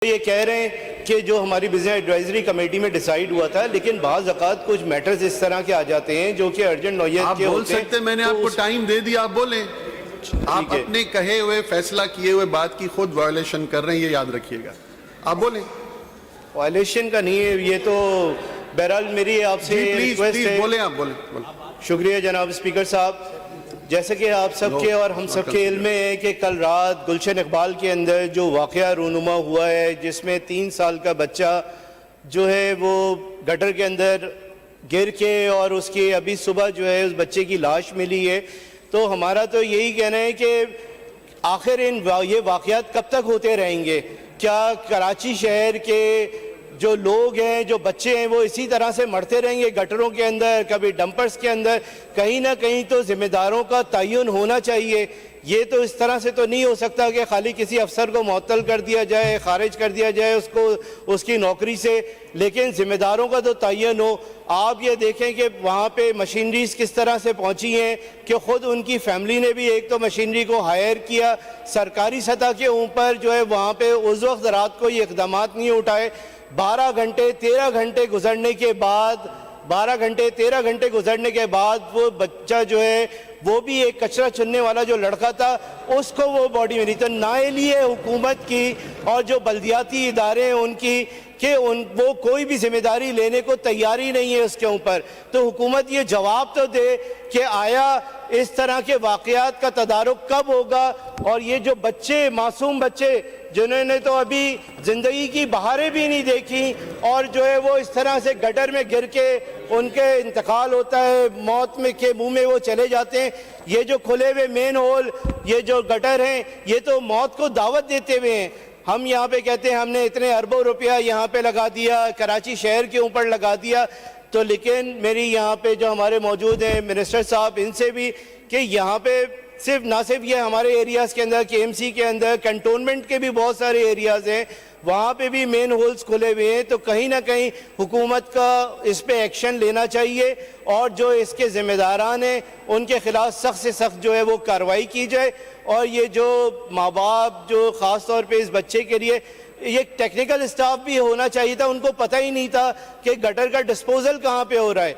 یہ کہہ رہے ہیں کہ جو ہماری بزنس ایڈوائزری کمیٹی میں ڈیسائیڈ ہوا تھا، لیکن بعض اوقات کچھ میٹرز اس طرح کے آ جاتے ہیں جو کہ ارجنٹ نوعیت کے ہوتے ہیں۔ آپ بول سکتے ہیں، میں نے آپ کو ٹائم دے دیا، آپ بولیں۔ آپ اپنے کہے ہوئے فیصلہ کیے ہوئے بات کی خود وائلیشن کر رہے ہیں، یہ یاد رکھیے گا۔ آپ بولیں۔ وائلیشن کا نہیں ہے یہ تو، بہرحال میری آپ سے ریکویسٹ ہے۔ بولیں، آپ بولیں۔ شکریہ جناب اسپیکر صاحب۔ جیسے کہ آپ سب کے اور ہم سب کے علم میں ہے کہ کل رات گلشن اقبال کے اندر جو واقعہ رونما ہوا ہے، جس میں 3 سال کا بچہ جو ہے وہ گٹر کے اندر گر کے اور اس کی ابھی صبح جو ہے اس بچے کی لاش ملی ہے، تو ہمارا تو یہی کہنا ہے کہ آخر یہ واقعات کب تک ہوتے رہیں گے؟ کیا کراچی شہر کے جو لوگ ہیں، جو بچے ہیں، وہ اسی طرح سے مرتے رہیں گے گٹروں کے اندر، کبھی ڈمپرز کے اندر؟ کہیں نہ کہیں تو ذمہ داروں کا تعین ہونا چاہیے۔ یہ تو اس طرح سے تو نہیں ہو سکتا کہ خالی کسی افسر کو معطل کر دیا جائے، خارج کر دیا جائے اس کی نوکری سے، لیکن ذمہ داروں کا تو تعین ہو۔ آپ یہ دیکھیں کہ وہاں پہ مشینریز کس طرح سے پہنچی ہیں کہ خود ان کی فیملی نے بھی ایک تو مشینری کو ہائر کیا، سرکاری سطح کے اوپر جو ہے وہاں پہ اس وقت رات کو یہ اقدامات نہیں اٹھائے۔ 12 گھنٹے 13 گھنٹے گزرنے کے بعد وہ بچہ جو ہے وہ بھی ایک کچرا چننے والا جو لڑکا تھا، اس کو وہ باڈی ملی۔ تو نااہلی ہے حکومت کی اور جو بلدیاتی ادارے ہیں ان کی کہ وہ کوئی بھی ذمہ داری لینے کو تیاری نہیں ہے اس کے اوپر۔ تو حکومت یہ جواب تو دے کہ آیا اس طرح کے واقعات کا تدارک کب ہوگا، اور یہ جو بچے، معصوم بچے جنہوں نے تو ابھی زندگی کی بہاریں بھی نہیں دیکھی اور جو ہے وہ اس طرح سے گٹر میں گر کے ان کے انتقال ہوتا ہے، موت میں کے منہ میں وہ چلے جاتے ہیں۔ یہ جو کھلے ہوئے مین ہول، یہ جو گٹر ہیں، یہ تو موت کو دعوت دیتے ہوئے ہیں۔ ہم یہاں پہ کہتے ہیں ہم نے اتنے اربوں روپیہ یہاں پہ لگا دیا، کراچی شہر کے اوپر لگا دیا، تو لیکن میری یہاں پہ جو ہمارے موجود ہیں منسٹر صاحب، ان سے بھی کہ یہاں پہ نہ صرف یہ ہمارے ایریاز کے اندر، کے ایم سی کے اندر، کنٹونمنٹ کے بھی بہت سارے ایریاز ہیں، وہاں پہ بھی مین ہولز کھلے ہوئے ہیں۔ تو کہیں نہ کہیں حکومت کا اس پہ ایکشن لینا چاہیے، اور جو اس کے ذمہ داران ہیں ان کے خلاف سخت سے سخت جو ہے وہ کارروائی کی جائے۔ اور یہ جو ماں باپ جو خاص طور پہ اس بچے کے لیے، یہ ایک اسٹاف بھی ہونا چاہیے تھا، ان کو پتہ ہی نہیں تھا کہ گٹر کا ڈسپوزل کہاں پہ ہو رہا ہے۔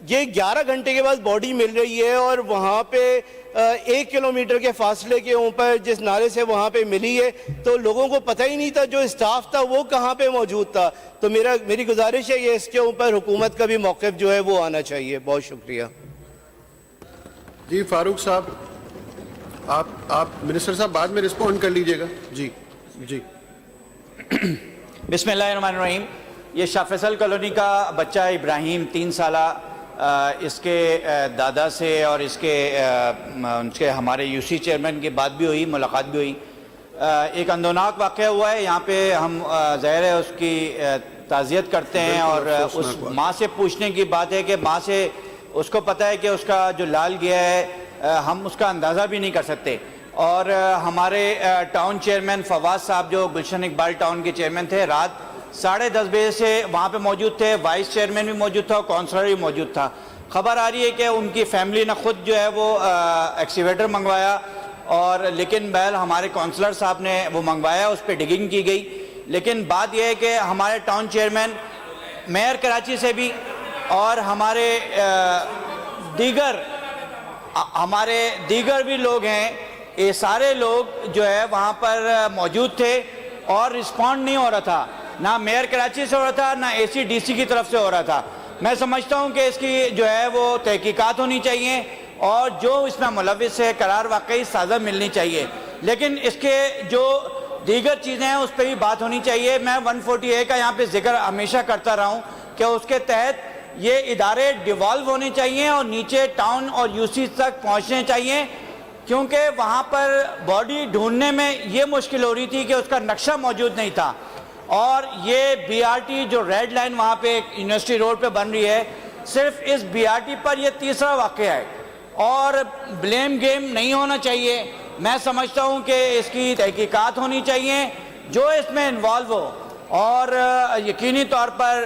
یہ 11 گھنٹے کے بعد باڈی مل رہی ہے، اور وہاں پہ 1 کلومیٹر کے فاصلے کے اوپر جس نالے سے وہاں پہ ملی ہے، تو لوگوں کو پتہ ہی نہیں تھا، جو اسٹاف تھا وہ کہاں پہ موجود تھا۔ تو میری گزارش ہے کہ اس کے اوپر حکومت کا بھی موقف جو ہے وہ آنا چاہیے۔ بہت شکریہ۔ جی فاروق صاحب، آپ منسٹر صاحب بعد میں رسپونڈ کر لیجئے گا۔ جی بسم اللہ الرحمن الرحیم۔ یہ شاہ فیصل کالونی کا بچہ ابراہیم 3 سالہ، اس کے دادا سے اور اس کے ہمارے یو سی چیئرمین کی بات بھی ہوئی، ملاقات بھی ہوئی۔ ایک اندوناک واقعہ ہوا ہے یہاں پہ، ہم ظاہر ہے اس کی تعزیت کرتے ہیں، اور اس ماں سے پوچھنے کی بات ہے کہ ماں سے اس کو پتہ ہے کہ اس کا جو لال گیا ہے، ہم اس کا اندازہ بھی نہیں کر سکتے۔ اور ہمارے ٹاؤن چیئرمین فواز صاحب جو گلشن اقبال ٹاؤن کے چیئرمین تھے، رات 10:30 بجے سے وہاں پہ موجود تھے، وائس چیئرمین بھی موجود تھا اور کونسلر بھی موجود تھا۔ خبر آ رہی ہے کہ ان کی فیملی نے خود جو ہے وہ ایکسیویٹر منگوایا، اور لیکن بہرحال ہمارے کونسلر صاحب نے وہ منگوایا، اس پہ ڈگنگ کی گئی۔ لیکن بات یہ ہے کہ ہمارے ٹاؤن چیئرمین، میئر کراچی سے بھی، اور ہمارے دیگر بھی لوگ ہیں، یہ سارے لوگ جو ہے وہاں پر موجود تھے، اور رسپونڈ نہیں ہو رہا تھا، نہ میئر کراچی سے ہو رہا تھا، نہ اے سی ڈی سی کی طرف سے ہو رہا تھا۔ میں سمجھتا ہوں کہ اس کی جو ہے وہ تحقیقات ہونی چاہیے، اور جو اس میں ملوث ہے قرار واقعی سزا ملنی چاہیے، لیکن اس کے جو دیگر چیزیں ہیں اس پہ بھی بات ہونی چاہیے۔ میں 140A کا یہاں پہ ذکر ہمیشہ کرتا رہا ہوں کہ اس کے تحت یہ ادارے ڈیوالو ہونے چاہیے اور نیچے ٹاؤن اور یو سی تک پہنچنے چاہیے، کیونکہ وہاں پر باڈی ڈھونڈنے میں یہ مشکل ہو رہی تھی کہ اس کا نقشہ موجود نہیں تھا۔ اور یہ بی آر ٹی جو ریڈ لائن وہاں پہ یونیورسٹی روڈ پہ بن رہی ہے، صرف اس بی آر ٹی پر یہ 3را واقعہ ہے، اور بلیم گیم نہیں ہونا چاہیے۔ میں سمجھتا ہوں کہ اس کی تحقیقات ہونی چاہیے، جو اس میں انوالو ہو، اور یقینی طور پر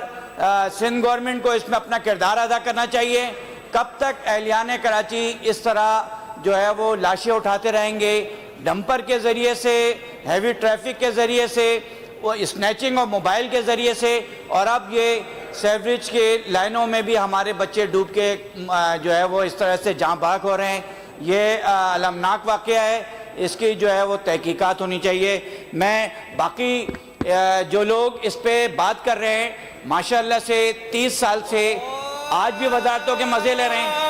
سندھ گورنمنٹ کو اس میں اپنا کردار ادا کرنا چاہیے۔ کب تک اہلیان کراچی اس طرح جو ہے وہ لاشیں اٹھاتے رہیں گے؟ ڈمپر کے ذریعے سے، ہیوی ٹریفک کے ذریعے سے، اسنیچنگ اور موبائل کے ذریعے سے، اور اب یہ سیوریج کے لائنوں میں بھی ہمارے بچے ڈوب کے جو ہے وہ اس طرح سے جاں بحق ہو رہے ہیں. یہ المناک واقعہ ہے، اس کی جو ہے وہ تحقیقات ہونی چاہیے. میں باقی جو لوگ اس پہ بات کر رہے ہیں ماشاءاللہ سے 30 سال سے آج بھی وزارتوں کے مزے لے رہے ہیں.